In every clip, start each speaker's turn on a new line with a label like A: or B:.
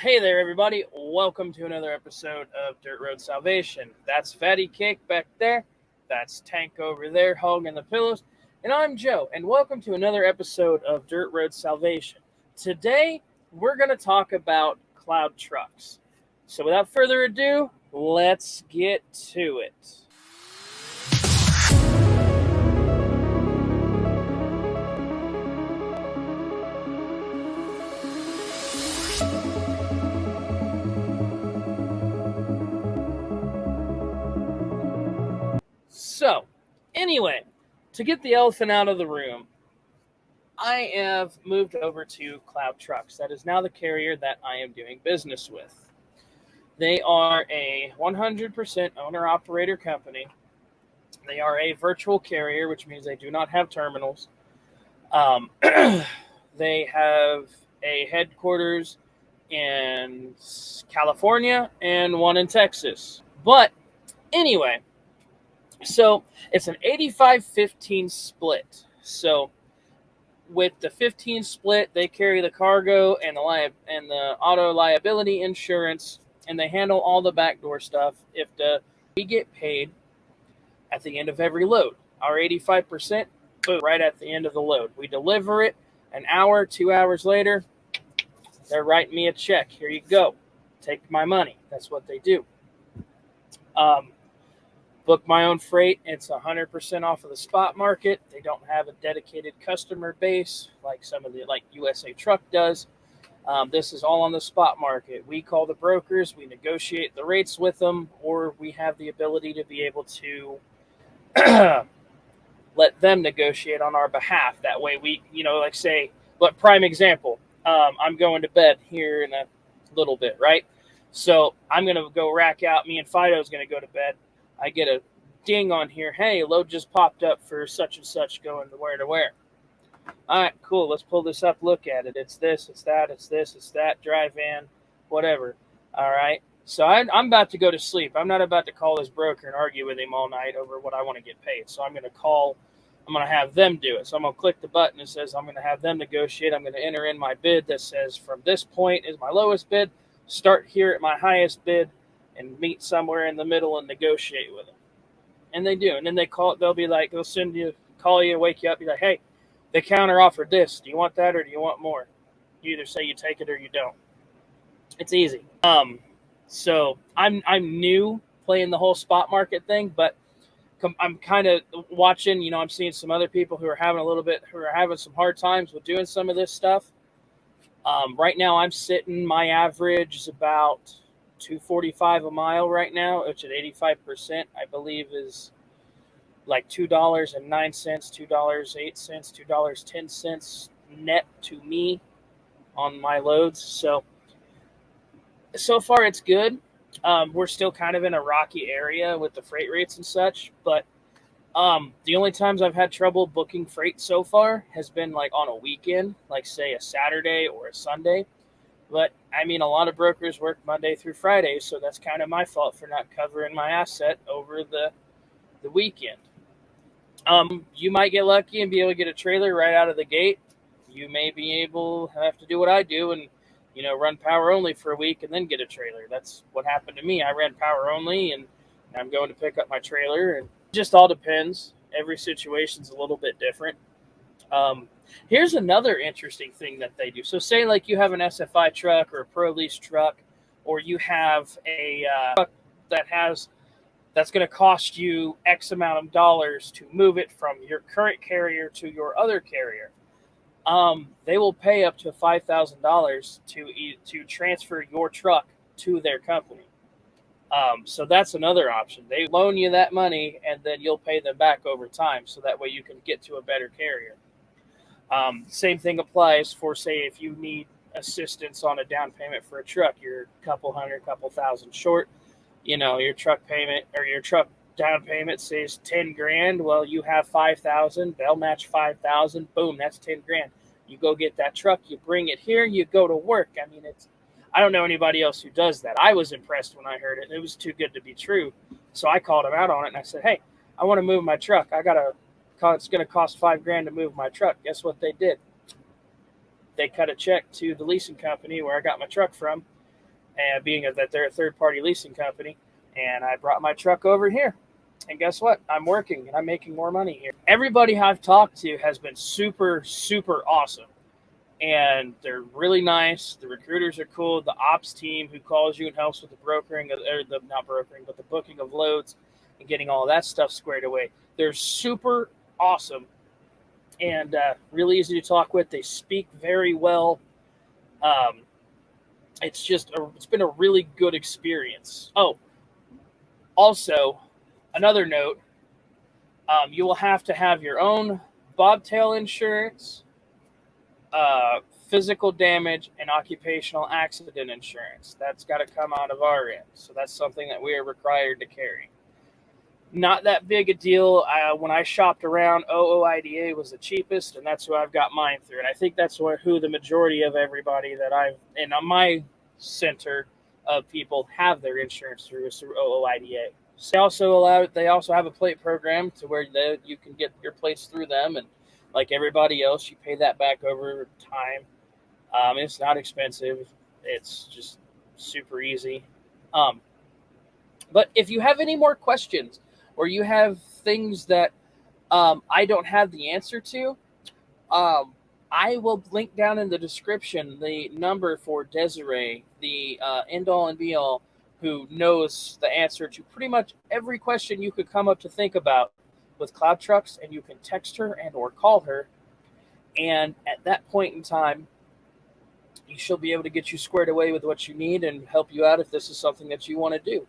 A: Hey there, everybody. Welcome to another episode of Dirt Road Salvation. That's Fatty Cake back there. That's Tank over there hogging the pillows. And I'm Joe, and welcome to another episode of Dirt Road Salvation. Today, we're going to talk about Cloudtrucks. So without further ado, let's get to it. So, anyway, to get the elephant out of the room, I have moved over to Cloudtrucks. That is now the carrier that I am doing business with. They are a 100% owner-operator company. They are a virtual carrier, which means they do not have terminals. They have a headquarters in California and one in Texas. But anyway, so it's an 85-15 split. So with the 15 split, they carry the cargo and the auto liability insurance, and they handle all the backdoor stuff. We get paid at the end of every load. Our 85%, boom, right at the end of the load. We deliver it an hour, 2 hours later, they're writing me a check. Here you go. Take my money. That's what they do. Book my own freight. It's 100% off of the spot market. They don't have a dedicated customer base like USA Truck does. This is all on the spot market. We call the brokers. We negotiate the rates with them, or we have the ability to be able to let them negotiate on our behalf. That way prime example, I'm going to bed here in a little bit, right? So I'm going to go rack out. Me and Fido's going to go to bed. I get a ding on here. Hey, load just popped up for such and such going to where. All right, cool. Let's pull this up. Look at it. It's this, it's that, it's this, it's that, dry van, whatever. All right. So I'm about to go to sleep. I'm not about to call this broker and argue with him all night over what I want to get paid. So I'm going to have them do it. So I'm going to click the button that says I'm going to have them negotiate. I'm going to enter in my bid that says from this point is my lowest bid, start here at my highest bid, and meet somewhere in the middle and negotiate with them. And they do. And then they'll be like, they'll call you, wake you up, be like, hey, they counter offered this. Do you want that or do you want more? You either say you take it or you don't. It's easy. So I'm new playing the whole spot market thing, but I'm kind of watching, I'm seeing some other people who are having some hard times with doing some of this stuff. Right now I'm sitting, my average is about $2.45 a mile right now, which at 85%, I believe is like $2.09, $2.08, $2.10 net to me on my loads. So far it's good. We're still kind of in a rocky area with the freight rates and such, but the only times I've had trouble booking freight so far has been like on a weekend, like say a Saturday or a Sunday. But I mean, a lot of brokers work Monday through Friday, so that's kind of my fault for not covering my asset over the weekend. You might get lucky and be able to get a trailer right out of the gate. You may have to do what I do and run power only for a week and then get a trailer. That's what happened to me. I ran power only, and I'm going to pick up my trailer, and it just all depends. Every situation's a little bit different. Here's another interesting thing that they do. So say like you have an SFI truck or a Pro Lease truck, or you have a truck that's going to cost you X amount of dollars to move it from your current carrier to your other carrier. They will pay up to $5,000 to transfer your truck to their company. So that's another option. They loan you that money, and then you'll pay them back over time, so that way you can get to a better carrier. Same thing applies for, say, if you need assistance on a down payment for a truck, you're a couple thousand short, your truck payment or your truck down payment says $10,000. Well, you have $5,000. They'll match $5,000. Boom, that's $10,000. You go get that truck, you bring it here, you go to work. I mean, I don't know anybody else who does that. I was impressed when I heard it. It was too good to be true. So I called him out on it and I said, hey, I want to move my truck. It's going to cost $5,000 to move my truck. Guess what they did? They cut a check to the leasing company where I got my truck from, and being that they're a third-party leasing company, and I brought my truck over here. And guess what? I'm working and I'm making more money here. Everybody I've talked to has been super, super awesome. And they're really nice. The recruiters are cool. The ops team who calls you and helps with the brokering, or the not brokering, but the booking of loads and getting all that stuff squared away. They're super awesome and really easy to talk with. They speak very well. It's been a really good experience. Oh, also, another note, you will have to have your own bobtail insurance, physical damage, and occupational accident insurance. That's got to come out of our end. So that's something that we are required to carry. Not that big a deal. When I shopped around, OOIDA was the cheapest, and that's who I've got mine through. And I think that's who the majority of everybody that in my center of people have their insurance through is through OOIDA. So they also have a plate program to where you can get your plates through them, and like everybody else, you pay that back over time. It's not expensive. It's just super easy. But if you have any more questions or you have things that I don't have the answer to, I will link down in the description the number for Desiree, the end-all and be-all, who knows the answer to pretty much every question you could come up to think about with Cloudtrucks, and you can text her and or call her. And at that point in time, she'll be able to get you squared away with what you need and help you out if this is something that you want to do.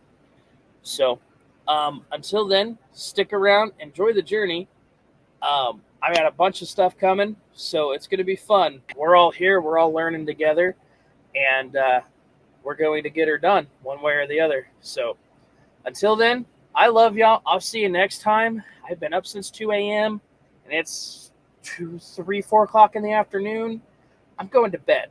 A: So until then, stick around, enjoy the journey. I got a bunch of stuff coming, so it's going to be fun. We're all here. We're all learning together, and we're going to get her done one way or the other. So until then, I love y'all. I'll see you next time. I've been up since 2 a.m., and it's 2, 3, 4 o'clock in the afternoon. I'm going to bed.